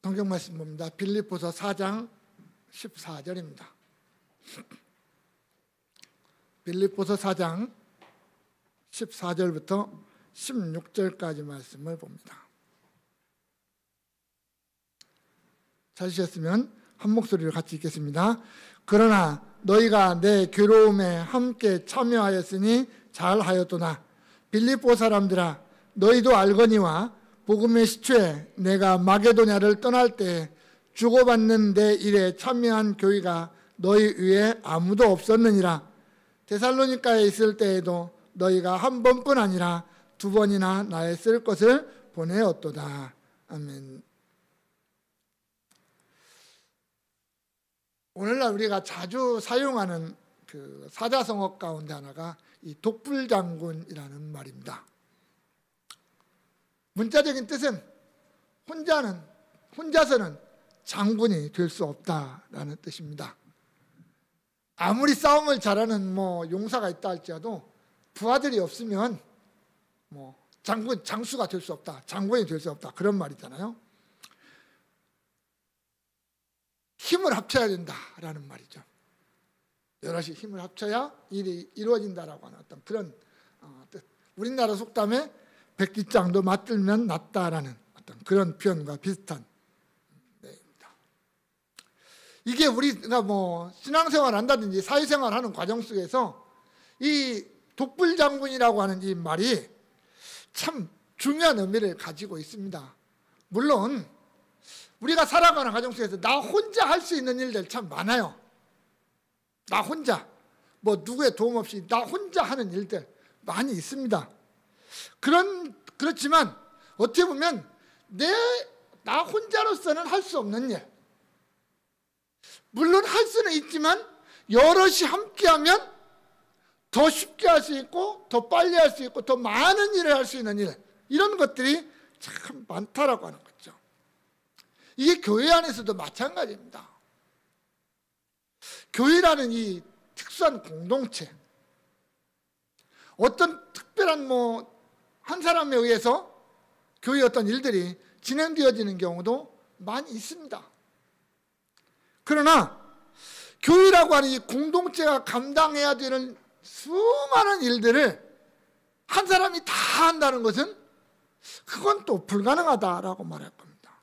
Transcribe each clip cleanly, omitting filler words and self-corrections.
성경 말씀 봅니다. 빌립보서 4장 14절입니다. 빌립보서 4장 14절부터 16절까지 말씀을 봅니다. 찾으셨으면 한 목소리로 같이 읽겠습니다. 그러나 너희가 내 괴로움에 함께 참여하였으니 잘하였도다. 빌립보 사람들아, 너희도 알거니와 복음의 시초에 내가 마게도냐를 떠날 때 주고받는 내 일에 참여한 교회가 너희 위에 아무도 없었느니라. 데살로니가에 있을 때에도 너희가 한 번뿐 아니라 두 번이나 나의 쓸 것을 보내었도다. 아멘. 오늘날 우리가 자주 사용하는 그 사자성어 가운데 하나가 이 독불장군이라는 말입니다. 문자적인 뜻은 혼자서는 장군이 될 수 없다라는 뜻입니다. 아무리 싸움을 잘하는 용사가 있다 할지라도 부하들이 없으면 장수가 될 수 없다, 장군이 될 수 없다, 그런 말이잖아요. 힘을 합쳐야 된다라는 말이죠. 여럿이 힘을 합쳐야 일이 이루어진다라고 하는 어떤 그런 뜻. 우리나라 속담에 백기장도 맞들면 낫다라는 어떤 그런 표현과 비슷한 내용입니다. 이게 우리가 신앙생활 한다든지 사회생활 하는 과정 속에서 이 독불장군이라고 하는 이 말이 참 중요한 의미를 가지고 있습니다. 물론 우리가 살아가는 과정 속에서 나 혼자 할 수 있는 일들 참 많아요. 나 혼자 누구의 도움 없이 나 혼자 하는 일들 많이 있습니다. 그렇지만 어떻게 보면 나 혼자로서는 할 수 없는 일, 물론 할 수는 있지만 여럿이 함께하면 더 쉽게 할 수 있고 더 빨리 할 수 있고 더 많은 일을 할 수 있는 일, 이런 것들이 참 많다라고 하는 거죠. 이게 교회 안에서도 마찬가지입니다. 교회라는 이 특수한 공동체, 어떤 특별한 한 사람에 의해서 교회의 어떤 일들이 진행되어지는 경우도 많이 있습니다. 그러나 교회라고 하는 이 공동체가 감당해야 되는 수많은 일들을 한 사람이 다 한다는 것은 그건 또 불가능하다라고 말할 겁니다.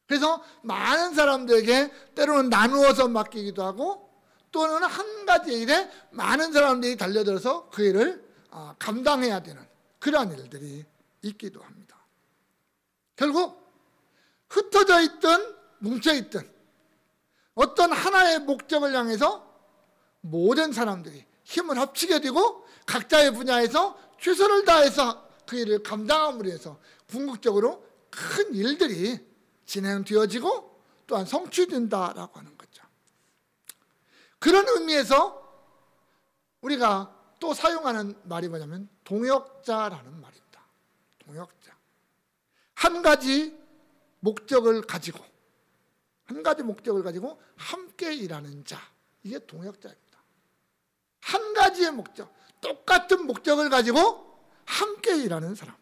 그래서 많은 사람들에게 때로는 나누어서 맡기기도 하고 또는 한 가지 일에 많은 사람들이 달려들어서 그 일을 감당해야 되는 그러한 일들이 있기도 합니다. 결국 흩어져 있든 뭉쳐 있든 어떤 하나의 목적을 향해서 모든 사람들이 힘을 합치게 되고 각자의 분야에서 최선을 다해서 그 일을 감당함으로 해서 궁극적으로 큰 일들이 진행되어지고 또한 성취된다라고 하는 거죠. 그런 의미에서 우리가 또 사용하는 말이 뭐냐면 동역자라는 말입니다. 동역자. 한 가지 목적을 가지고 함께 일하는 자, 이게 동역자입니다. 한 가지의 목적, 똑같은 목적을 가지고 함께 일하는 사람.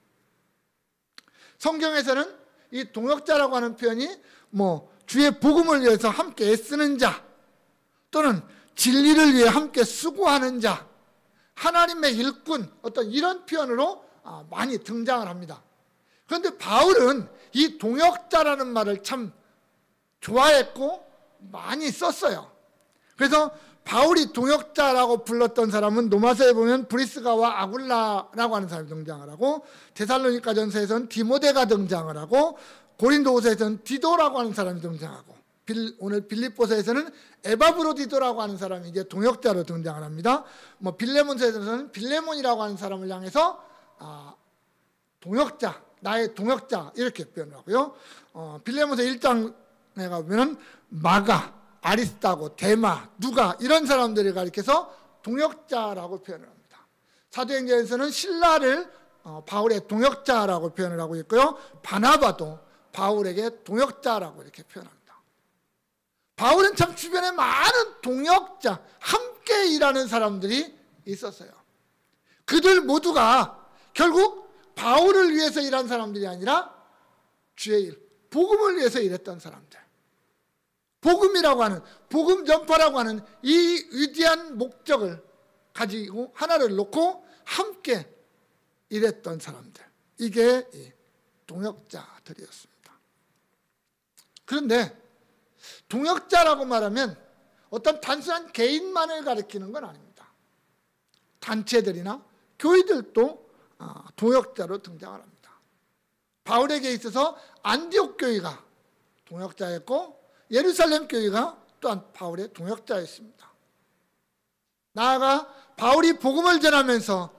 성경에서는 이 동역자라고 하는 표현이 주의 복음을 위해서 함께 애쓰는 자, 또는 진리를 위해 함께 수고하는 자, 하나님의 일꾼, 어떤 이런 표현으로 많이 등장을 합니다. 그런데 바울은 이 동역자라는 말을 참 좋아했고 많이 썼어요. 그래서 바울이 동역자라고 불렀던 사람은 로마서에 보면 브리스가와 아굴라라고 하는 사람이 등장을 하고, 데살로니가전서에서는 디모데가 등장을 하고, 고린도후서에서는 디도라고 하는 사람이 등장하고, 오늘 빌립보서에서는 에바브로디도라고 하는 사람이 이제 동역자로 등장을 합니다. 빌레몬서에서는 빌레몬이라고 하는 사람을 향해서 동역자, 나의 동역자, 이렇게 표현을 하고요. 빌레몬서 1장에 가보면 마가, 아리스타고, 데마, 누가, 이런 사람들을 가리켜서 동역자라고 표현을 합니다. 사도행전에서는 신라를 바울의 동역자라고 표현을 하고 있고요. 바나바도 바울에게 동역자라고 이렇게 표현합니다. 바울은 참 주변에 많은 동역자, 함께 일하는 사람들이 있었어요. 그들 모두가 결국 바울을 위해서 일한 사람들이 아니라 주의 일, 복음을 위해서 일했던 사람들. 복음이라고 하는, 복음 전파라고 하는 이 위대한 목적을 가지고 하나를 놓고 함께 일했던 사람들. 이게 동역자들이었습니다. 그런데 동역자라고 말하면 어떤 단순한 개인만을 가리키는 건 아닙니다. 단체들이나 교회들도 동역자로 등장을 합니다. 바울에게 있어서 안디옥 교회가 동역자였고 예루살렘 교회가 또한 바울의 동역자였습니다. 나아가 바울이 복음을 전하면서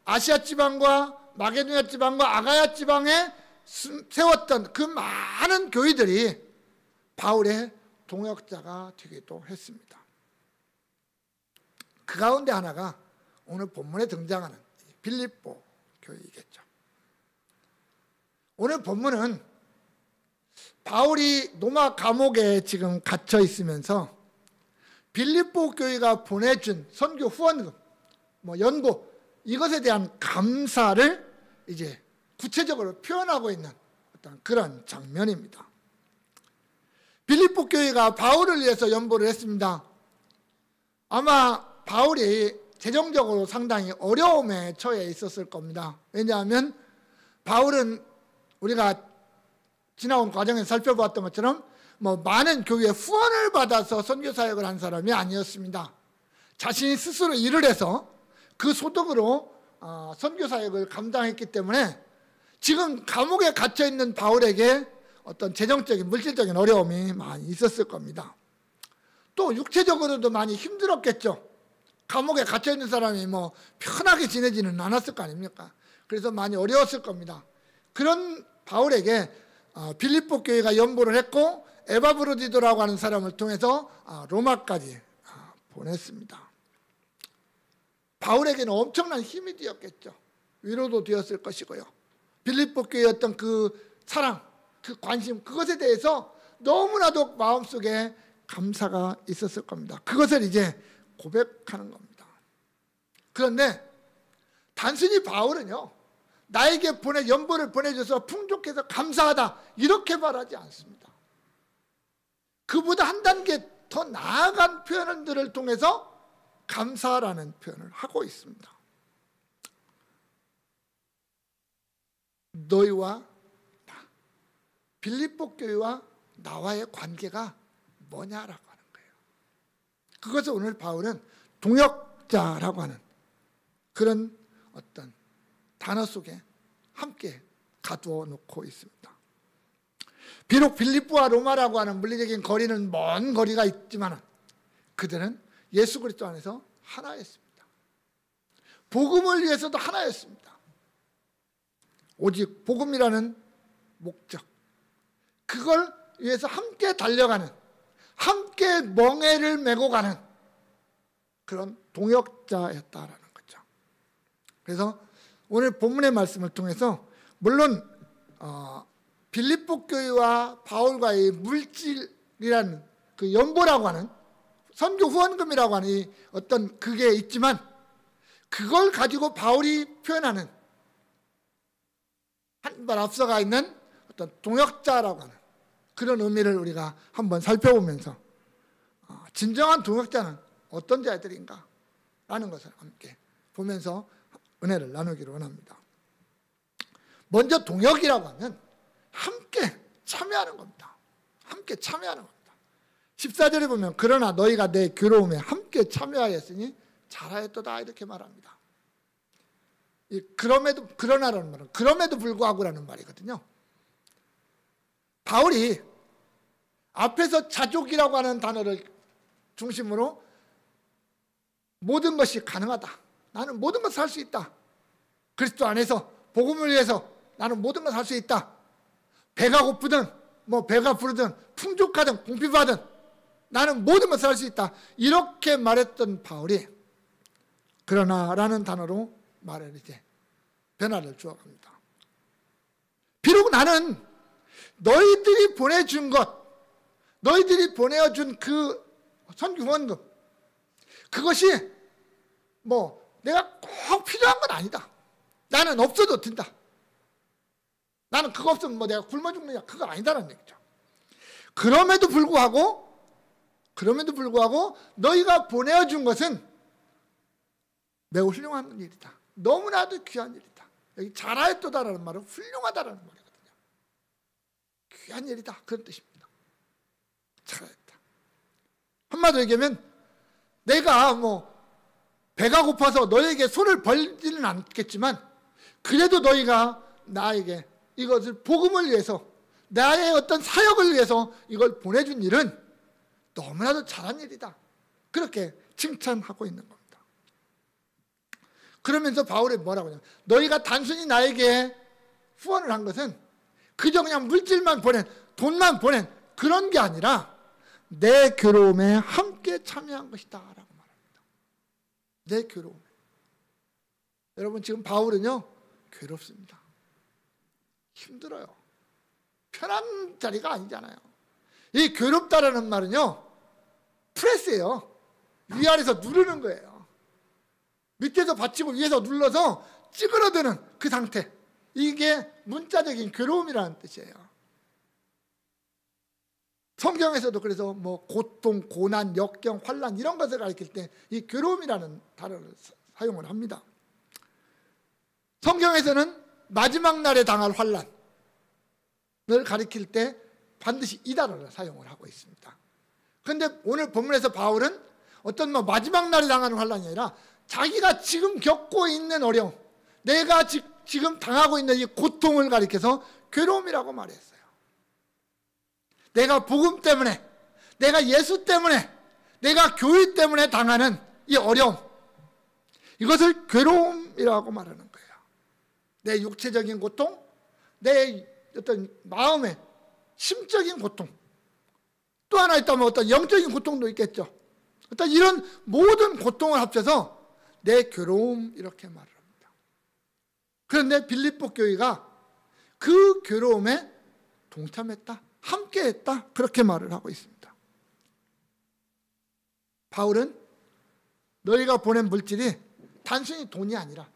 아시아 지방과 마게도냐 지방과 아가야 지방에 세웠던 그 많은 교회들이 바울의 동역자가 되기도 했습니다. 그 가운데 하나가 오늘 본문에 등장하는 빌립보 교회이겠죠. 오늘 본문은 바울이 로마 감옥에 지금 갇혀 있으면서 빌립보 교회가 보내준 선교 후원금, 연고, 이것에 대한 감사를 이제 구체적으로 표현하고 있는 어떤 그런 장면입니다. 빌립보 교회가 바울을 위해서 연보를 했습니다. 아마 바울이 재정적으로 상당히 어려움에 처해 있었을 겁니다. 왜냐하면 바울은 우리가 지나온 과정에서 살펴보았던 것처럼 많은 교회의 후원을 받아서 선교 사역을 한 사람이 아니었습니다. 자신이 스스로 일을 해서 그 소득으로 선교 사역을 감당했기 때문에 지금 감옥에 갇혀 있는 바울에게 어떤 재정적인 물질적인 어려움이 많이 있었을 겁니다. 또 육체적으로도 많이 힘들었겠죠. 감옥에 갇혀 있는 사람이 편하게 지내지는 않았을 거 아닙니까? 그래서 많이 어려웠을 겁니다. 그런 바울에게 빌립보 교회가 연보를 했고 에바브로디도라고 하는 사람을 통해서 로마까지 보냈습니다. 바울에게는 엄청난 힘이 되었겠죠. 위로도 되었을 것이고요. 빌립보 교회의 어떤 그 사랑, 그 관심, 그것에 대해서 너무나도 마음속에 감사가 있었을 겁니다. 그것을 이제 고백하는 겁니다. 그런데 단순히 바울은요, 나에게 연보를 보내줘서 풍족해서 감사하다 이렇게 말하지 않습니다. 그보다 한 단계 더 나아간 표현들을 통해서 감사라는 표현을 하고 있습니다. 너희와 나, 빌립보 교회와 나와의 관계가 뭐냐라고 하는 거예요. 그것을 오늘 바울은 동역자라고 하는 그런 어떤 단어 속에 함께 가두어 놓고 있습니다. 비록 빌립보와 로마라고 하는 물리적인 거리는 먼 거리가 있지만 그들은 예수 그리스도 안에서 하나였습니다. 복음을 위해서도 하나였습니다. 오직 복음이라는 목적, 그걸 위해서 함께 달려가는, 함께 멍에를 메고 가는 그런 동역자였다라는 거죠. 그래서 오늘 본문의 말씀을 통해서 물론 빌립보 교회와 바울과의 물질이라는 그 연보라고 하는 선교 후원금이라고 하는 이 어떤 그게 있지만 그걸 가지고 바울이 표현하는 한 발 앞서가 있는 어떤 동역자라고 하는 그런 의미를 우리가 한번 살펴보면서 진정한 동역자는 어떤 자들인가 라는 것을 함께 보면서 은혜를 나누기를 원합니다. 먼저 동역이라고 하면 함께 참여하는 겁니다. 함께 참여하는 겁니다. 14절에 보면 그러나 너희가 내 괴로움에 함께 참여하였으니 잘하였도다 이렇게 말합니다. 이 그러나라는 말은 그럼에도 불구하고라는 말이거든요. 바울이 앞에서 자족이라고 하는 단어를 중심으로 모든 것이 가능하다. 나는 모든 것을 할 수 있다. 그리스도 안에서 복음을 위해서 나는 모든 것을 할 수 있다. 배가 고프든 배가 부르든 풍족하든 공피받든 나는 모든 것을 할 수 있다. 이렇게 말했던 바울이 그러나라는 단어로 말을 이제 변화를 주어갑니다. 비록 나는 너희들이 보내준 것, 너희들이 보내준 그 선교 후원금, 그것이 내가 꼭 필요한 건 아니다. 나는 없어도 된다. 나는 그거 없으면 뭐 내가 굶어 죽느냐, 그거 아니다라는 얘기죠. 그럼에도 불구하고 너희가 보내준 것은 매우 훌륭한 일이다. 너무나도 귀한 일이다. 여기 잘하였도다라는 말은 훌륭하다라는 말이거든요. 귀한 일이다, 그런 뜻입니다. 잘하였다. 한마디로 얘기하면 내가 뭐 배가 고파서 너에게 손을 벌지는 않겠지만 그래도 너희가 나에게 이것을 복음을 위해서, 나의 어떤 사역을 위해서 이걸 보내준 일은 너무나도 잘한 일이다. 그렇게 칭찬하고 있는 겁니다. 그러면서 바울이 뭐라고 하냐면, 너희가 단순히 나에게 후원을 한 것은 그저 그냥 물질만 보낸, 돈만 보낸 그런 게 아니라 내 괴로움에 함께 참여한 것이다 라고 말합니다. 내 괴로움에. 여러분, 지금 바울은요 괴롭습니다. 힘들어요. 편한 자리가 아니잖아요. 이 괴롭다라는 말은요 프레스예요. 위아래서 누르는 거예요. 밑에서 받치고 위에서 눌러서 찌그러드는 그 상태. 이게 문자적인 괴로움이라는 뜻이에요. 성경에서도 그래서 뭐 고통, 고난, 역경, 환난 이런 것을 가리킬 때 이 괴로움이라는 단어를 사용을 합니다. 성경에서는 마지막 날에 당할 환난을 가리킬 때 반드시 이 단어를 사용을 하고 있습니다. 그런데 오늘 본문에서 바울은 어떤 뭐 마지막 날에 당하는 환난이 아니라 자기가 지금 겪고 있는 어려움, 내가 지금 당하고 있는 이 고통을 가리켜서 괴로움이라고 말했어요. 내가 복음 때문에, 내가 예수 때문에, 내가 교회 때문에 당하는 이 어려움, 이것을 괴로움이라고 말하는 거예요. 내 육체적인 고통, 내 어떤 마음의 심적인 고통, 또 하나 있다면 어떤 영적인 고통도 있겠죠. 어떤 이런 모든 고통을 합쳐서 내 괴로움 이렇게 말을 합니다. 그런데 빌립보 교회가 그 괴로움에 동참했다, 함께했다, 그렇게 말을 하고 있습니다. 바울은 너희가 보낸 물질이 단순히 돈이 아니라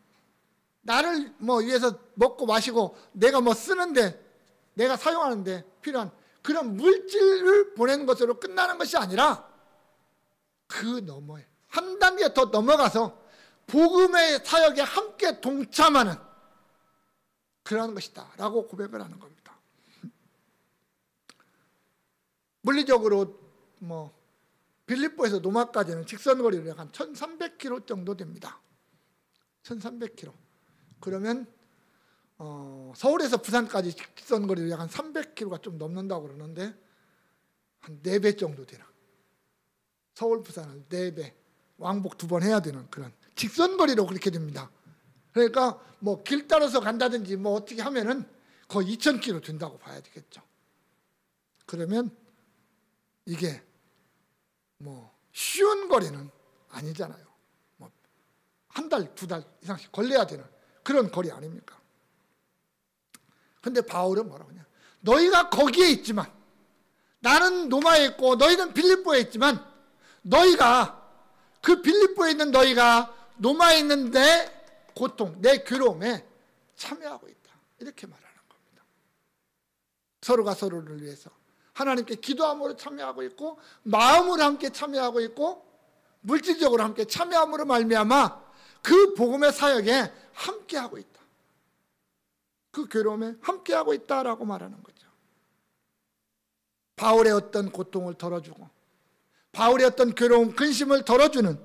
나를 뭐 위해서 먹고 마시고 내가 뭐 쓰는데, 내가 사용하는데 필요한 그런 물질을 보내는 것으로 끝나는 것이 아니라 그 너머에 한 단계 더 넘어가서 복음의 사역에 함께 동참하는 그러한 것이다 라고 고백을 하는 겁니다. 물리적으로 뭐 빌립보에서 노마까지는 직선거리로 약 한 1300km 정도 됩니다. 1300km. 그러면 서울에서 부산까지 직선거리로 약 한 300km가 좀 넘는다고 그러는데 한 4배 정도 되나. 서울 부산을 4배, 왕복 2번 해야 되는 그런 직선거리로 그렇게 됩니다. 그러니까 뭐 길 따라서 간다든지 뭐 어떻게 하면은 거의 2000km 된다고 봐야 되겠죠. 그러면 이게 뭐 쉬운 거리는 아니잖아요. 뭐 한 달, 2달 이상씩 걸려야 되는 그런 거리 아닙니까? 근데 바울은 뭐라고 하냐? 너희가 거기에 있지만, 나는 로마에 있고 너희는 빌립보에 있지만, 너희가 그 빌립보에 있는 너희가 로마에 있는 내 고통, 내 괴로움에 참여하고 있다, 이렇게 말하는 겁니다. 서로가 서로를 위해서 하나님께 기도함으로 참여하고 있고, 마음으로 함께 참여하고 있고, 물질적으로 함께 참여함으로 말미암아 그 복음의 사역에 함께하고 있다, 그 괴로움에 함께하고 있다라고 말하는 거죠. 바울의 어떤 고통을 덜어주고, 바울의 어떤 괴로움, 근심을 덜어주는,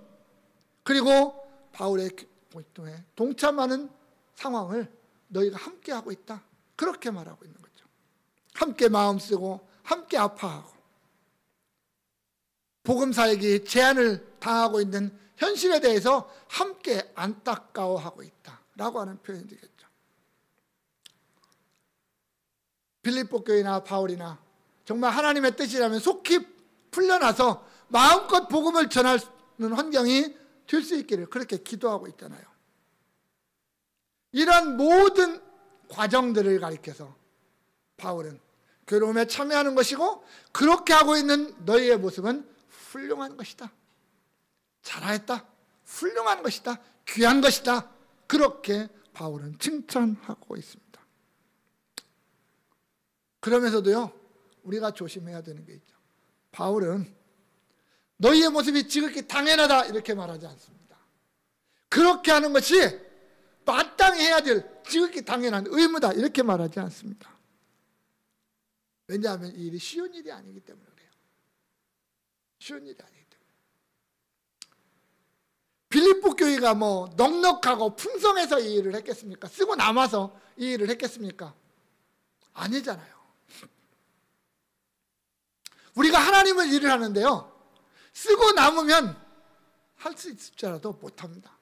그리고 바울의 고통에 동참하는 상황을 너희가 함께하고 있다, 그렇게 말하고 있는 거죠. 함께 마음 쓰고 함께 아파하고, 복음 사역이 제한을 당하고 있는 현실에 대해서 함께 안타까워하고 있다라고 하는 표현이 되겠죠. 빌립보 교회나 바울이나 정말 하나님의 뜻이라면 속히 풀려나서 마음껏 복음을 전하는 환경이 될 수 있기를 그렇게 기도하고 있잖아요. 이러한 모든 과정들을 가리켜서 바울은 괴로움에 참여하는 것이고, 그렇게 하고 있는 너희의 모습은 훌륭한 것이다, 잘하였다, 훌륭한 것이다, 귀한 것이다, 그렇게 바울은 칭찬하고 있습니다. 그러면서도요, 우리가 조심해야 되는 게 있죠. 바울은 너희의 모습이 지극히 당연하다 이렇게 말하지 않습니다. 그렇게 하는 것이 마땅히 해야 될 지극히 당연한 의무다 이렇게 말하지 않습니다. 왜냐하면 이 일이 쉬운 일이 아니기 때문에 그래요. 쉬운 일이 아니기 때문에. 빌립보 교회가 뭐 넉넉하고 풍성해서 이 일을 했겠습니까? 쓰고 남아서 이 일을 했겠습니까? 아니잖아요. 우리가 하나님을 일을 하는데요, 쓰고 남으면 할 수 있을지라도 못합니다.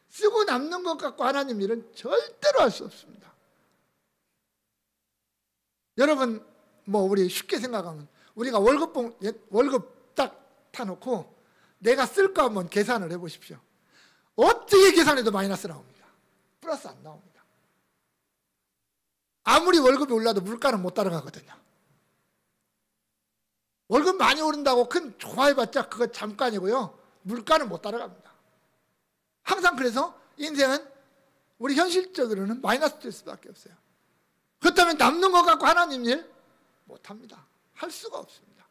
쓰고 남는 것 갖고 하나님 일은 절대로 할 수 없습니다. 여러분, 뭐 우리 쉽게 생각하면 우리가 월급 딱 타놓고 내가 쓸 거 한번 계산을 해보십시오. 어떻게 계산해도 마이너스 나옵니다. 플러스 안 나옵니다. 아무리 월급이 올라도 물가는 못 따라가거든요. 월급 많이 오른다고 큰 좋아해봤자 그거 잠깐이고요, 물가는 못 따라갑니다. 항상 그래서 인생은 우리 현실적으로는 마이너스 될 수밖에 없어요. 그렇다면 남는 것 갖고 하나님 일 못합니다. 할 수가 없습니다.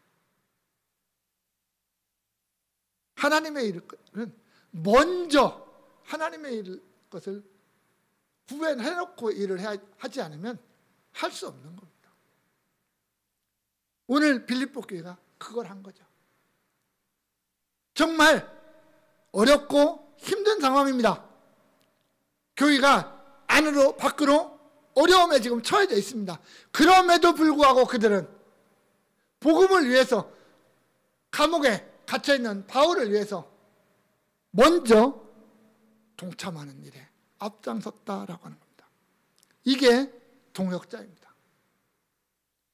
하나님의 일은 먼저 하나님의 것을 구현해놓고 일을 하지 않으면 할 수 없는 겁니다. 오늘 빌립보 교회가 그걸 한 거죠. 정말 어렵고 힘든 상황입니다. 교회가 안으로 밖으로 어려움에 지금 처해져 있습니다. 그럼에도 불구하고 그들은 복음을 위해서 감옥에 갇혀있는 바울을 위해서 먼저 동참하는 일에 앞장섰다라고 하는 겁니다. 이게 동역자입니다.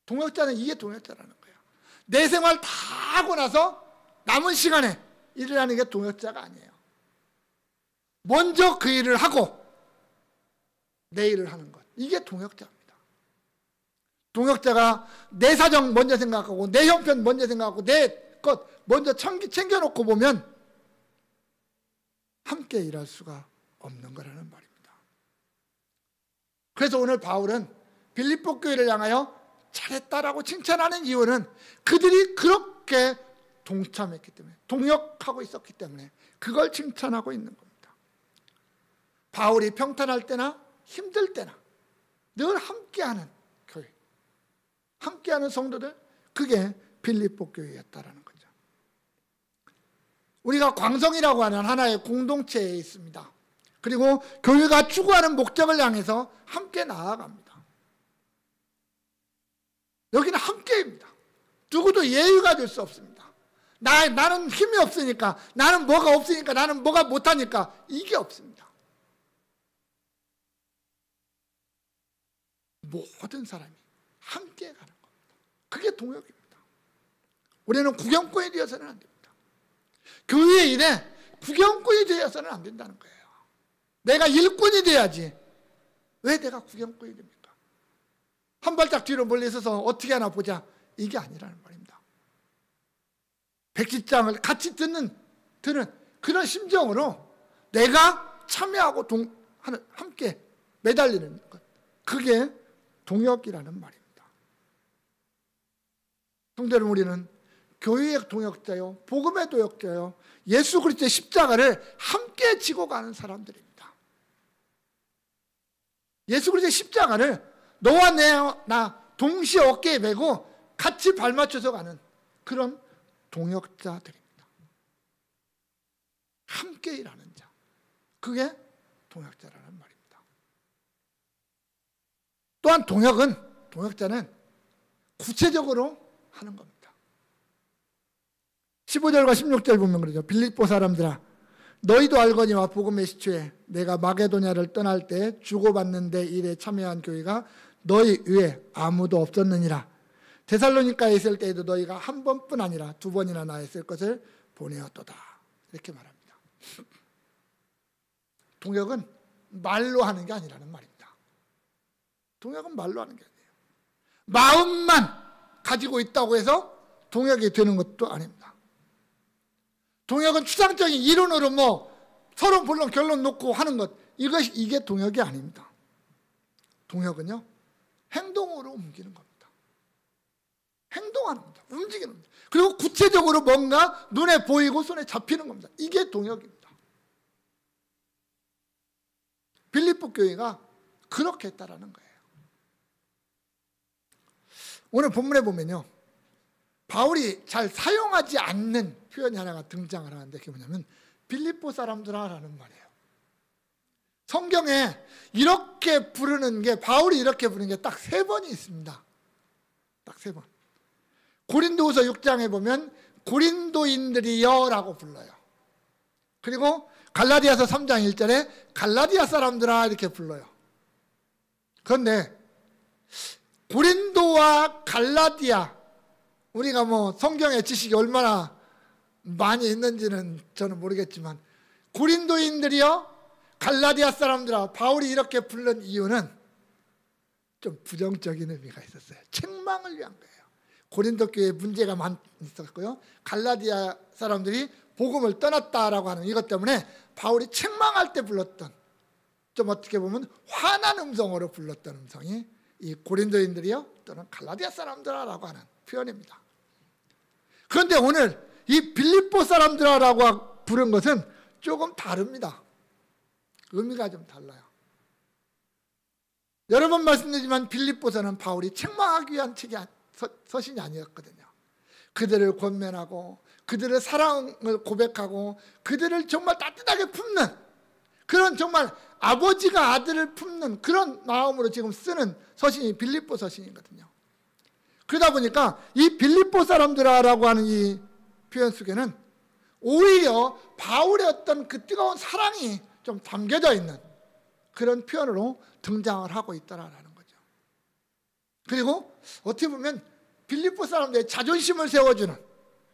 동역자는 이게 동역자라는 거예요. 내 생활 다 하고 나서 남은 시간에 일을 하는 게 동역자가 아니에요. 먼저 그 일을 하고 내 일을 하는 것, 이게 동역자입니다. 동역자가 내 사정 먼저 생각하고 내 형편 먼저 생각하고 내 것 먼저 챙겨놓고 보면 함께 일할 수가 없는 거라는 말입니다. 그래서 오늘 바울은 빌립보 교회를 향하여 잘했다라고 칭찬하는 이유는 그들이 그렇게 동참했기 때문에, 동역하고 있었기 때문에 그걸 칭찬하고 있는 겁니다. 바울이 평탄할 때나 힘들 때나 늘 함께하는 교회, 함께하는 성도들, 그게 빌립보 교회였다라는 거죠. 우리가 광성이라고 하는 하나의 공동체에 있습니다. 그리고 교회가 추구하는 목적을 향해서 함께 나아갑니다. 여기는 함께입니다. 누구도 예의가 될 수 없습니다. 나는 힘이 없으니까, 나는 뭐가 없으니까, 나는 뭐가 못하니까, 이게 없습니다. 모든 사람이 함께 가는 겁니다. 그게 동역입니다. 우리는 구경꾼이 되어서는 안 됩니다. 교회의 일에 구경꾼이 되어서는 안 된다는 거예요. 내가 일꾼이 돼야지. 왜 내가 구경꾼이 됩니까? 한 발짝 뒤로 멀리 서서 어떻게 하나 보자, 이게 아니라는 말입니다. 백지장을 같이 드는 그런 심정으로 내가 참여하고 함께 매달리는 것, 그게 동역이라는 말입니다. 성도 여러분, 우리는 교회의 동역자요, 복음의 동역자요, 예수 그리스도의 십자가를 함께 지고 가는 사람들입니다. 예수 그리스도의 십자가를 너와 나 동시에 어깨에 메고 같이 발맞춰서 가는 그런 동역자들입니다. 함께 일하는 자, 그게 동역자라는 말입니다. 또한 동역자는 구체적으로 하는 겁니다. 15절과 16절 보면 그러죠. 빌립보 사람들아, 너희도 알거니와 복음의 시초에 내가 마게도냐를 떠날 때 주고받는 데 일에 참여한 교회가 너희 위에 아무도 없었느니라. 데살로니가에 있을 때에도 너희가 한 번뿐 아니라 두 번이나 나 있을 것을 보내었도다. 이렇게 말합니다. 동역은 말로 하는 게 아니라는 말입니다. 동역은 말로 하는 게 아니에요. 마음만 가지고 있다고 해서 동역이 되는 것도 아닙니다. 동역은 추상적인 이론으로 서로 본론 결론 놓고 하는 것, 이게 동역이 아닙니다. 동역은요, 행동으로 옮기는 겁니다. 행동하는 겁니다. 움직이는 겁니다. 그리고 구체적으로 뭔가 눈에 보이고 손에 잡히는 겁니다. 이게 동역입니다. 빌립보 교회가 그렇게 했다라는 거예요. 오늘 본문에 보면요, 바울이 잘 사용하지 않는 표현이 하나가 등장을 하는데 그게 뭐냐면 빌립보 사람들아라는 말이에요. 성경에 이렇게 부르는 게, 바울이 이렇게 부르는 게 딱 3번이 있습니다. 딱 3번. 고린도후서 6장에 보면 고린도인들이여라고 불러요. 그리고 갈라디아서 3장 1절에 갈라디아 사람들아 이렇게 불러요. 그런데 고린도와 갈라디아, 우리가 뭐 성경의 지식이 얼마나 많이 있는지는 저는 모르겠지만 고린도인들이여 갈라디아 사람들아, 바울이 이렇게 부른 이유는 좀 부정적인 의미가 있었어요. 책망을 위한 거예요. 고린도 교회에 문제가 많이 있었고요, 갈라디아 사람들이 복음을 떠났다라고 하는 이것 때문에 바울이 책망할 때 불렀던, 좀 어떻게 보면 화난 음성으로 불렀던 음성이 이 고린도인들이요 또는 갈라디아 사람들아라고 하는 표현입니다. 그런데 오늘 이 빌립보 사람들아라고 부른 것은 조금 다릅니다. 의미가 좀 달라요. 여러 번 말씀드리지만 빌립보서는 바울이 책망하기 위한 서신이 아니었거든요. 그들을 권면하고 그들의 사랑을 고백하고 그들을 정말 따뜻하게 품는, 그런 정말 아버지가 아들을 품는 그런 마음으로 지금 쓰는 서신이 빌립보 서신이거든요. 그러다 보니까 이 빌립보 사람들아라고 하는 이 표현 속에는 오히려 바울의 어떤 그 뜨거운 사랑이 좀 담겨져 있는 그런 표현으로 등장을 하고 있다라는 거죠. 그리고 어떻게 보면 빌립보 사람들의 자존심을 세워주는,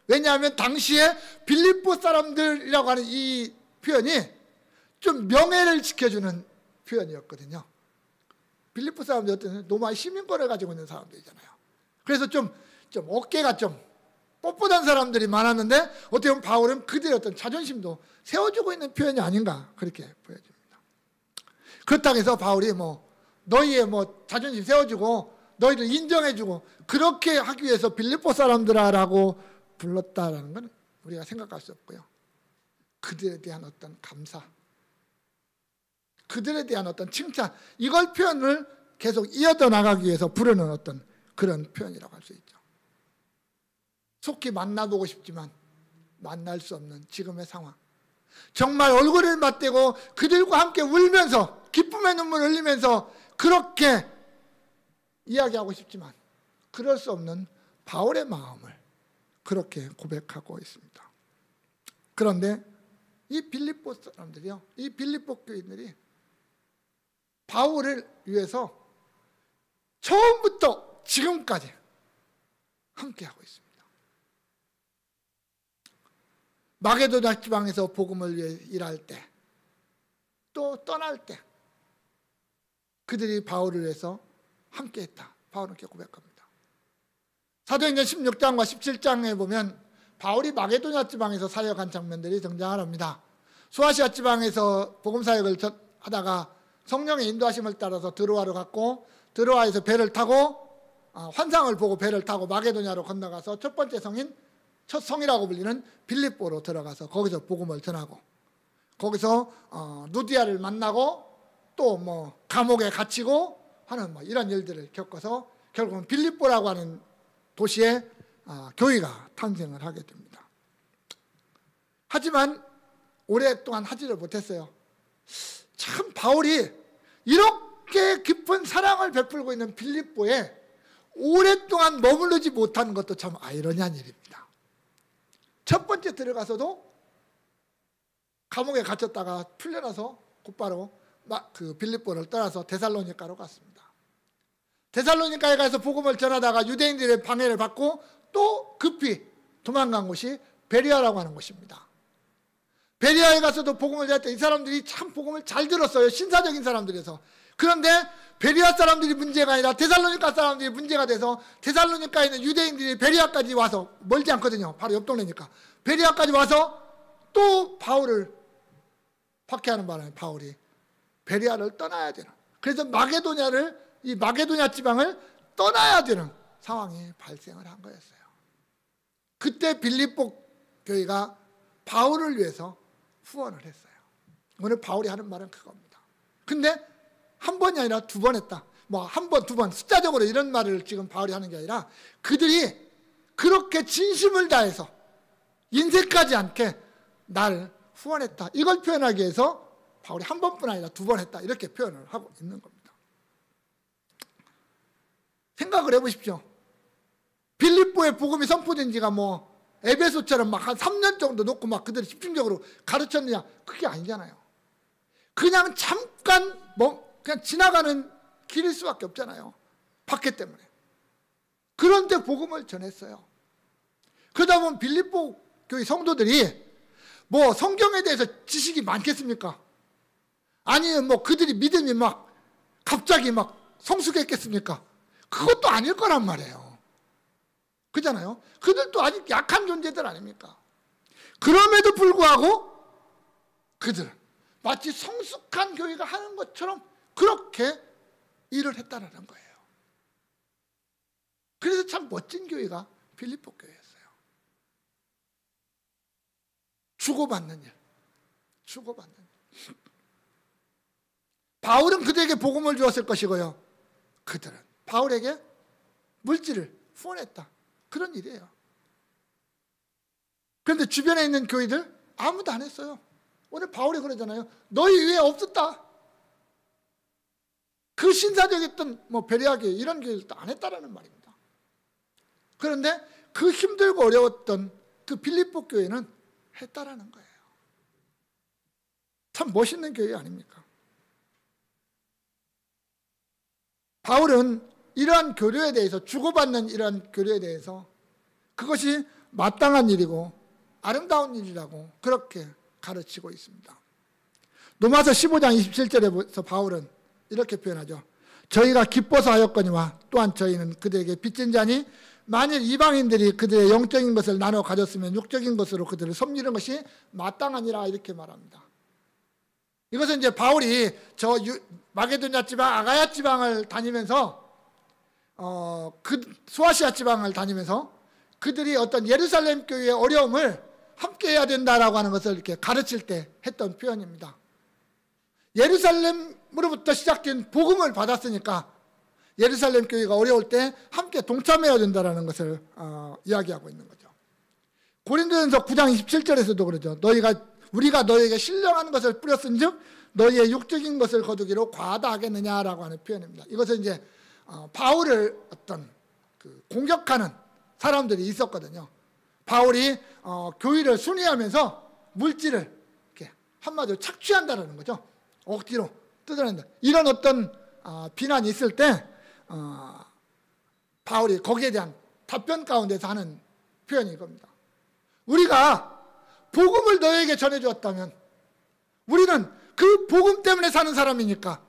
왜냐하면 당시에 빌립보 사람들이라고 하는 이 표현이 좀 명예를 지켜주는 표현이었거든요. 빌립보 사람들 어떤 로마 시민권을 가지고 있는 사람들이잖아요. 그래서 좀 어깨가 좀 뻣뻣한 사람들이 많았는데 어떻게 보면 바울은 그들의 어떤 자존심도 세워주고 있는 표현이 아닌가 그렇게 보여집니다. 그렇다고 해서 바울이 너희의 자존심 세워주고 너희를 인정해주고 그렇게 하기 위해서 빌립보 사람들아라고 불렀다라는 건 우리가 생각할 수 없고요. 그들에 대한 어떤 감사, 그들에 대한 어떤 칭찬, 이걸 표현을 계속 이어져 나가기 위해서 부르는 어떤 그런 표현이라고 할 수 있죠. 속히 만나보고 싶지만 만날 수 없는 지금의 상황, 정말 얼굴을 맞대고 그들과 함께 울면서 기쁨의 눈물을 흘리면서 그렇게 이야기하고 싶지만 그럴 수 없는 바울의 마음을 그렇게 고백하고 있습니다. 그런데 이 빌립보 사람들이요, 이 빌립보 교인들이 바울을 위해서 처음부터 지금까지 함께하고 있습니다. 마게도냐 지방에서 복음을 위해 일할 때, 또 떠날 때 그들이 바울을 위해서 함께했다. 바울은 이렇게 고백합니다. 사도행전 16장과 17장에 보면 바울이 마게도냐 지방에서 사역한 장면들이 등장을 합니다. 소아시아 지방에서 복음 사역을 하다가 성령의 인도하심을 따라서 드로아로 갔고, 드로아에서 배를 타고 환상을 보고 배를 타고 마게도냐로 건너가서 첫 번째 성인, 첫 성이라고 불리는 빌립보로 들어가서 거기서 복음을 전하고, 거기서 누디아를 만나고 또 감옥에 갇히고 하는 이런 일들을 겪어서 결국은 빌립보라고 하는 도시에 교회가 탄생을 하게 됩니다. 하지만 오랫동안 하지를 못했어요. 참 바울이 이렇게 깊은 사랑을 베풀고 있는 빌립보에 오랫동안 머무르지 못한 것도 참 아이러니한 일입니다. 첫 번째 들어가서도 감옥에 갇혔다가 풀려나서 곧바로 그 빌립보를 떠나서 데살로니가로 갔습니다. 데살로니가에 가서 복음을 전하다가 유대인들의 방해를 받고 또 급히 도망간 곳이 베리아라고 하는 곳입니다. 베리아에 가서도 복음을 전할 때 이 사람들이 참 복음을 잘 들었어요. 신사적인 사람들이어서. 그런데 베리아 사람들이 문제가 아니라 데살로니가 사람들이 문제가 돼서 데살로니가에 있는 유대인들이 베리아까지 와서, 멀지 않거든요. 바로 옆 동네니까. 베리아까지 와서 또 바울을 박해하는 바람에 바울이 베리아를 떠나야 되는, 그래서 이 마게도냐 지방을 떠나야 되는 상황이 발생을 한 거였어요. 그때 빌립보 교회가 바울을 위해서 후원을 했어요. 오늘 바울이 하는 말은 그겁니다. 근데 한 번이 아니라 두 번 했다. 뭐 한 번, 두 번 숫자적으로 이런 말을 지금 바울이 하는 게 아니라 그들이 그렇게 진심을 다해서 인색하지 않게 날 후원했다. 이걸 표현하기 위해서 바울이 한 번뿐 아니라 두 번 했다. 이렇게 표현을 하고 있는 겁니다. 생각을 해보십시오. 빌립보의 복음이 선포된 지가 뭐 에베소처럼 막 한 3년 정도 놓고 막 그들이 집중적으로 가르쳤느냐? 그게 아니잖아요. 그냥 잠깐 뭐 그냥 지나가는 길일 수밖에 없잖아요. 박해 때문에. 그런데 복음을 전했어요. 그러다 보면 빌립보 교회 성도들이 뭐 성경에 대해서 지식이 많겠습니까? 아니면 뭐 그들이 믿음이 막 갑자기 막 성숙했겠습니까? 그것도 아닐 거란 말이에요. 그잖아요. 그들도 아직 약한 존재들 아닙니까? 그럼에도 불구하고 그들 마치 성숙한 교회가 하는 것처럼 그렇게 일을 했다는 거예요. 그래서 참 멋진 교회가 빌립보 교회였어요. 주고받는 일, 주고받는 일. 바울은 그들에게 복음을 주었을 것이고요. 그들은 바울에게 물질을 후원했다. 그런 일이에요. 그런데 주변에 있는 교회들 아무도 안 했어요. 오늘 바울이 그러잖아요. 너희 위에 없었다. 그 신사적이었던 뭐 베레아교회 이런 교회들도 안 했다라는 말입니다. 그런데 그 힘들고 어려웠던 그 빌립보 교회는 했다라는 거예요. 참 멋있는 교회 아닙니까? 바울은 이러한 교류에 대해서 주고받는 이러한 교류에 대해서 그것이 마땅한 일이고 아름다운 일이라고 그렇게 가르치고 있습니다. 로마서 15장 27절에서 바울은 이렇게 표현하죠. 저희가 기뻐서 하였거니와 또한 저희는 그들에게 빚진 자니 만일 이방인들이 그들의 영적인 것을 나눠 가졌으면 육적인 것으로 그들을 섬기는 것이 마땅하니라 이렇게 말합니다. 이것은 이제 바울이 저 마게도냐 지방 아가야 지방을 다니면서 그 소아시아 지방을 다니면서 그들이 어떤 예루살렘 교회의 어려움을 함께 해야 된다라고 하는 것을 이렇게 가르칠 때 했던 표현입니다. 예루살렘으로부터 시작된 복음을 받았으니까 예루살렘 교회가 어려울 때 함께 동참해야 된다라는 것을 이야기하고 있는 거죠. 고린도전서 9장 27절에서도 그러죠. 우리가 너희에게 신령한 것을 뿌렸은즉 너희의 육적인 것을 거두기로 과다하겠느냐라고 하는 표현입니다. 이것은 이제 바울을 어떤 공격하는 사람들이 있었거든요. 바울이 교회를 순회하면서 물질을 이렇게 한마디로 착취한다는 거죠. 억지로 뜯어낸다. 이런 어떤 비난이 있을 때 바울이 거기에 대한 답변 가운데서 하는 표현이 이겁니다. 우리가 복음을 너에게 전해주었다면 우리는 그 복음 때문에 사는 사람이니까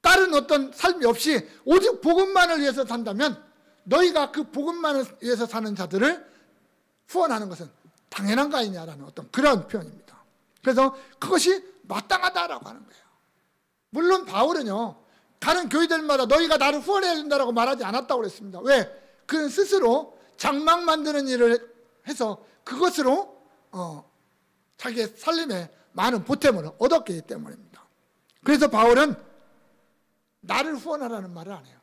다른 어떤 삶이 없이 오직 복음만을 위해서 산다면 너희가 그 복음만을 위해서 사는 자들을 후원하는 것은 당연한 거 아니냐라는 어떤 그런 표현입니다. 그래서 그것이 마땅하다라고 하는 거예요. 물론 바울은요 가는 교회들마다 너희가 나를 후원해야 된다라고 말하지 않았다고 그랬습니다. 왜? 그는 스스로 장막 만드는 일을 해서 그것으로 자기의 살림에 많은 보탬을 얻었기 때문입니다. 그래서 바울은 나를 후원하라는 말을 안 해요.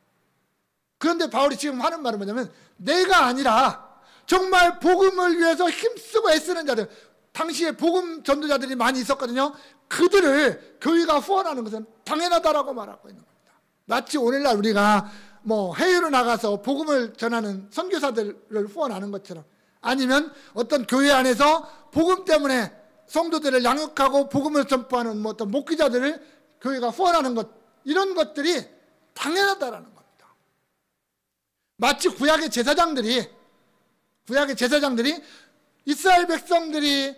그런데 바울이 지금 하는 말은 뭐냐면 내가 아니라 정말 복음을 위해서 힘쓰고 애쓰는 자들, 당시에 복음 전도자들이 많이 있었거든요. 그들을 교회가 후원하는 것은 당연하다라고 말하고 있는 겁니다. 마치 오늘날 우리가 뭐 해외로 나가서 복음을 전하는 선교사들을 후원하는 것처럼 아니면 어떤 교회 안에서 복음 때문에 성도들을 양육하고 복음을 전파하는 뭐 어떤 목회자들을 교회가 후원하는 것, 이런 것들이 당연하다라는 겁니다. 마치 구약의 제사장들이 이스라엘 백성들이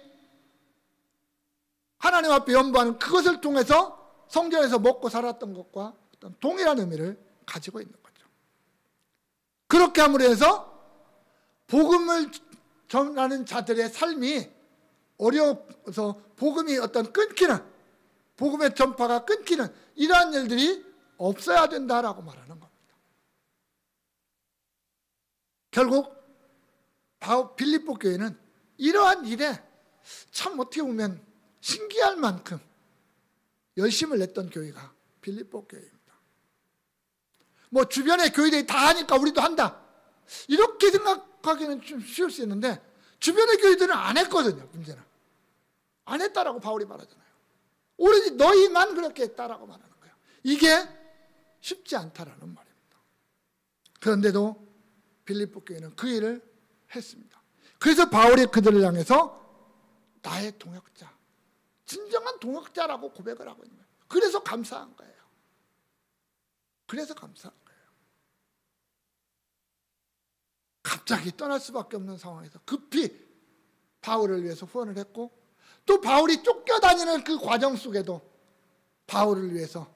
하나님 앞에 연보하는 그것을 통해서 성전에서 먹고 살았던 것과 어떤 동일한 의미를 가지고 있는 거죠. 그렇게 함으로 해서 복음을 전하는 자들의 삶이 어려워서 복음이 어떤 끊기는, 복음의 전파가 끊기는 이러한 일들이 없어야 된다라고 말하는 겁니다. 결국 빌립보 교회는 이러한 일에 참 어떻게 보면 신기할 만큼 열심을 냈던 교회가 빌립보 교회입니다. 뭐 주변의 교회들이 다 하니까 우리도 한다, 이렇게 생각하기는 좀 쉬울 수 있는데 주변의 교회들은 안 했거든요. 문제는 안 했다라고 바울이 말하잖아요. 오로지 너희만 그렇게 했다라고 말하는 거예요. 이게 쉽지 않다라는 말입니다. 그런데도 빌립보 교회는 그 일을 했습니다. 그래서 바울이 그들을 향해서 나의 동역자, 진정한 동역자라고 고백을 하고 있는 거예요. 그래서 감사한 거예요. 그래서 감사한 거예요. 갑자기 떠날 수밖에 없는 상황에서 급히 바울을 위해서 후원을 했고, 또 바울이 쫓겨다니는 그 과정 속에도 바울을 위해서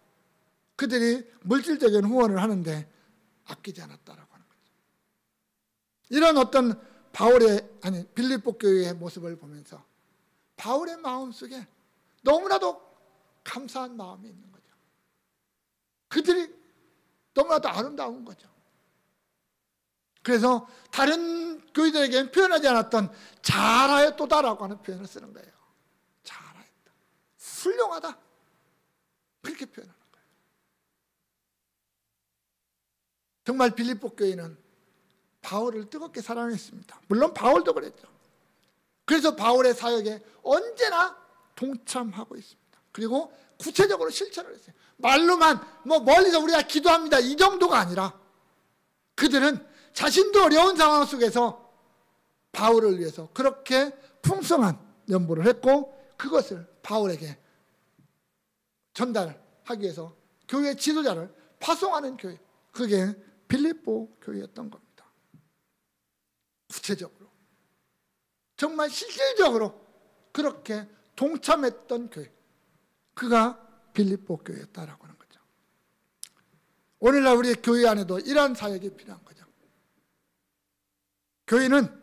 그들이 물질적인 후원을 하는데 아끼지 않았다라고 하는 거죠. 이런 어떤 빌립보 교회의 모습을 보면서 바울의 마음속에 너무나도 감사한 마음이 있는 거죠. 그들이 너무나도 아름다운 거죠. 그래서 다른 교회들에게는 표현하지 않았던 잘하였도다라고 하는 표현을 쓰는 거예요. 잘하였다, 훌륭하다, 그렇게 표현하는 거예요. 정말 빌립보 교회는 바울을 뜨겁게 사랑했습니다. 물론 바울도 그랬죠. 그래서 바울의 사역에 언제나 동참하고 있습니다. 그리고 구체적으로 실천을 했어요. 말로만 멀리서 우리가 기도합니다, 이 정도가 아니라 그들은 자신도 어려운 상황 속에서 바울을 위해서 그렇게 풍성한 연보를 했고, 그것을 바울에게 전달하기 위해서 교회 지도자를 파송하는 교회, 그게 빌립보 교회였던 겁니다. 구체적으로, 정말 실질적으로 그렇게 동참했던 교회, 그가 빌립보 교회였다라고 하는 거죠. 오늘날 우리의 교회 안에도 이러한 사역이 필요한 거죠. 교회는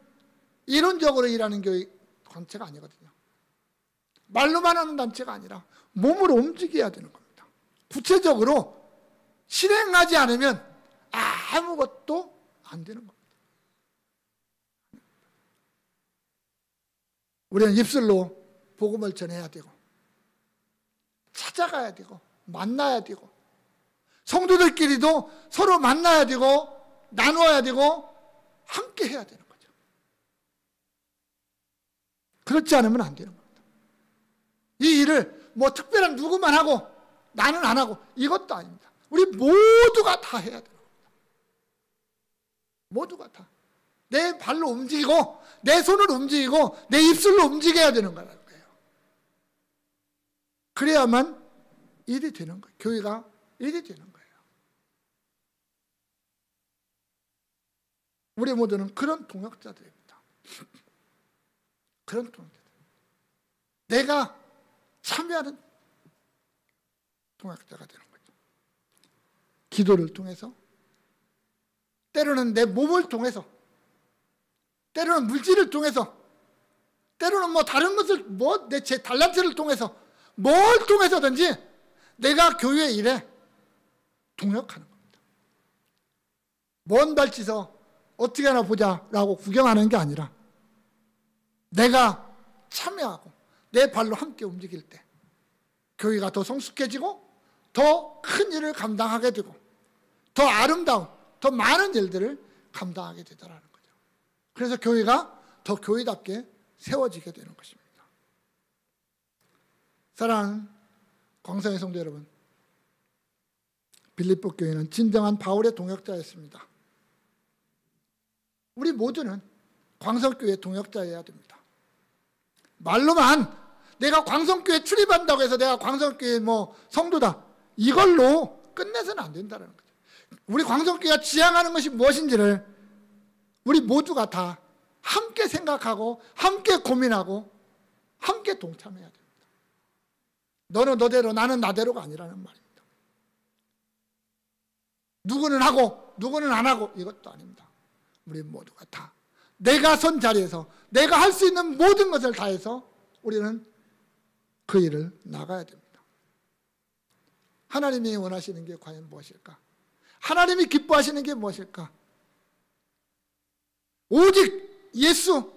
이론적으로 일하는 교회 단체가 아니거든요. 말로만 하는 단체가 아니라 몸으로 움직여야 되는 겁니다. 구체적으로 실행하지 않으면 아무것도 안 되는 겁니다. 우리는 입술로 복음을 전해야 되고, 찾아가야 되고, 만나야 되고, 성도들끼리도 서로 만나야 되고, 나누어야 되고, 함께 해야 되는 거죠. 그렇지 않으면 안 되는 겁니다. 이 일을 특별한 누구만 하고 나는 안 하고 이것도 아닙니다. 우리 모두가 다 해야 되는 겁니다. 모두가 다. 내 발로 움직이고, 내 손으로 움직이고, 내 입술로 움직여야 되는 거라는 거예요. 그래야만 일이 되는 거예요. 교회가 일이 되는 거예요. 우리 모두는 그런 동역자들입니다. 그런 동역자들. 내가 참여하는 동역자가 되는 거죠. 기도를 통해서, 때로는 내 몸을 통해서, 때로는 물질을 통해서, 때로는 다른 것을 제 달란트를 통해서, 뭘 통해서든지 내가 교회 일에 동역하는 겁니다. 먼 발치서 어떻게 하나 보자라고 구경하는 게 아니라 내가 참여하고 내 발로 함께 움직일 때 교회가 더 성숙해지고 더 큰 일을 감당하게 되고 더 아름다운, 더 많은 일들을 감당하게 되더라는 거죠. 그래서 교회가 더 교회답게 세워지게 되는 것입니다. 사랑하는 광성의 성도 여러분, 빌립보 교회는 진정한 바울의 동역자였습니다. 우리 모두는 광성교회 동역자여야 됩니다. 말로만 내가 광성교회 출입한다고 해서 내가 광성교회 성도다, 이걸로 끝내서는 안 된다는 거죠. 우리 광성교회가 지향하는 것이 무엇인지를 우리 모두가 다 함께 생각하고 함께 고민하고 함께 동참해야 됩니다. 너는 너대로 나는 나대로가 아니라는 말입니다. 누구는 하고 누구는 안 하고 이것도 아닙니다. 우리 모두가 다 내가 선 자리에서 내가 할 수 있는 모든 것을 다해서 우리는 그 일을 나가야 됩니다. 하나님이 원하시는 게 과연 무엇일까? 하나님이 기뻐하시는 게 무엇일까? 오직 예수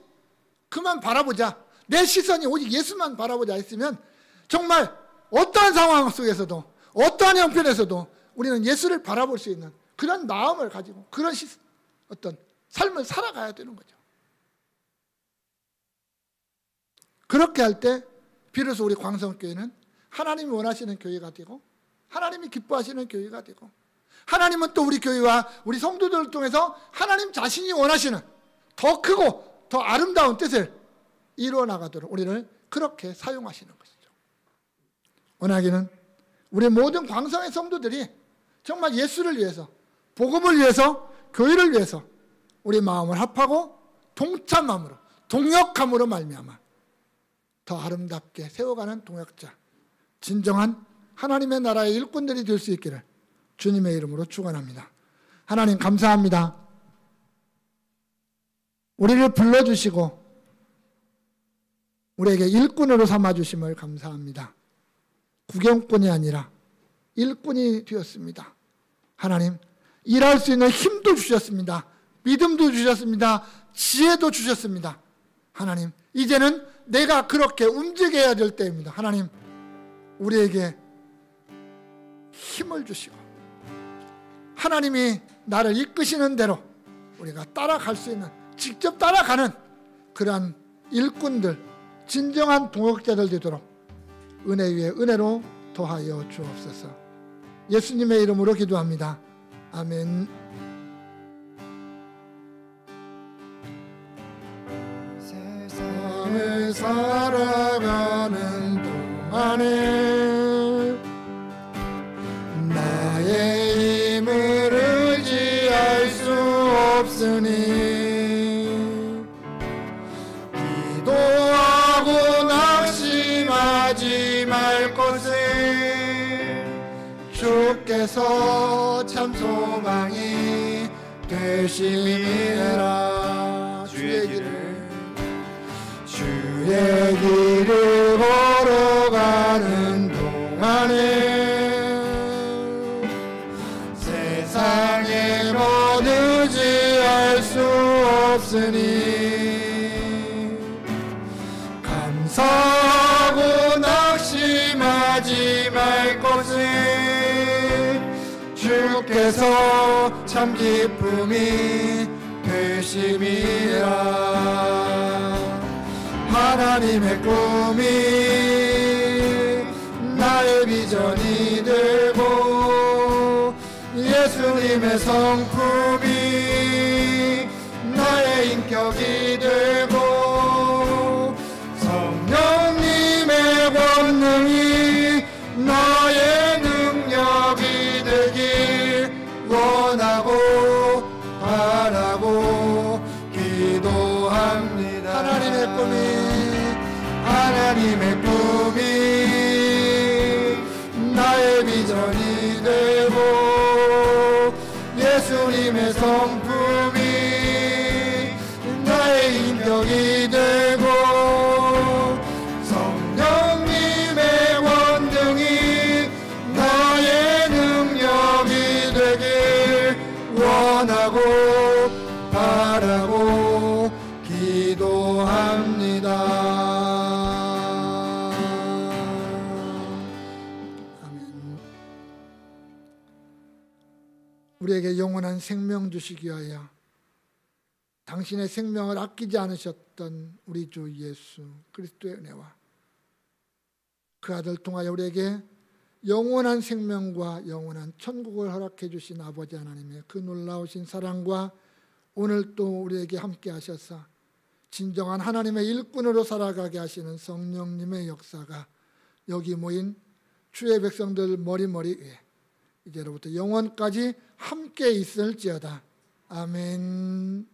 그만 바라보자, 내 시선이 오직 예수만 바라보자 했으면 정말 어떠한 상황 속에서도 어떠한 형편에서도 우리는 예수를 바라볼 수 있는 그런 마음을 가지고 그런 어떤 삶을 살아가야 되는 거죠. 그렇게 할 때 비로소 우리 광성교회는 하나님이 원하시는 교회가 되고 하나님이 기뻐하시는 교회가 되고 하나님은 또 우리 교회와 우리 성도들을 통해서 하나님 자신이 원하시는 더 크고 더 아름다운 뜻을 이루어 나가도록 우리를 그렇게 사용하시는 것이죠. 원하기는 우리 모든 광성의 성도들이 정말 예수를 위해서, 복음을 위해서, 교회를 위해서 우리 마음을 합하고 동참함으로, 동역함으로 말미암아 더 아름답게 세워가는 동역자, 진정한 하나님의 나라의 일꾼들이 될 수 있기를 주님의 이름으로 축원합니다. 하나님 감사합니다. 우리를 불러주시고 우리에게 일꾼으로 삼아주심을 감사합니다. 구경꾼이 아니라 일꾼이 되었습니다. 하나님, 일할 수 있는 힘도 주셨습니다. 믿음도 주셨습니다. 지혜도 주셨습니다. 하나님, 이제는 내가 그렇게 움직여야 될 때입니다. 하나님, 우리에게 힘을 주시고 하나님이 나를 이끄시는 대로 우리가 따라갈 수 있는, 직접 따라가는 그러한 일꾼들, 진정한 동역자들 되도록 은혜 위에 은혜로 더하여 주옵소서. 예수님의 이름으로 기도합니다. 아멘. 세상을 살아가는 동안에 나의 힘을 의지할 수 없으니 기도하고 낙심하지 말 것을 주께서 참 소망이 되심이라. 주의 길을 걸어가는 동안에 세상에 거두지할 수 없으니 감사하고 낙심하지 말 것을 주께서 참 기쁨이 되심이라. 하나님의 꿈이 나의 비전이 되고 예수님의 성품이 나의 인격이 되고 성령님의 권능이 나의 능력이 되길 원하고 바라고 기도합니다. 하나님의 꿈이 나의 비전이 되고 예수님의 성품이 나의 인격이 되고 성령님의 권능이 나의 능력이 되길 원하고 바라고 기도합니다. 우리에게 영원한 생명 주시기 위하여 당신의 생명을 아끼지 않으셨던 우리 주 예수 그리스도의 은혜와 그 아들 통하여 우리에게 영원한 생명과 영원한 천국을 허락해 주신 아버지 하나님의 그 놀라우신 사랑과 오늘 또 우리에게 함께 하셔서 진정한 하나님의 일꾼으로 살아가게 하시는 성령님의 역사가 여기 모인 주의 백성들 머리머리 위에 이제로부터 영원까지 함께 있을지어다. 아멘.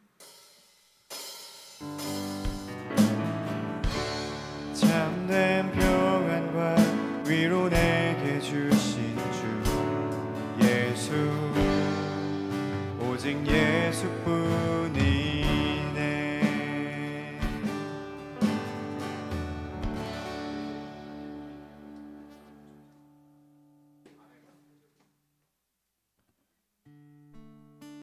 참된 평안과 위로 내게 주신 주 예수 오직 예수뿐이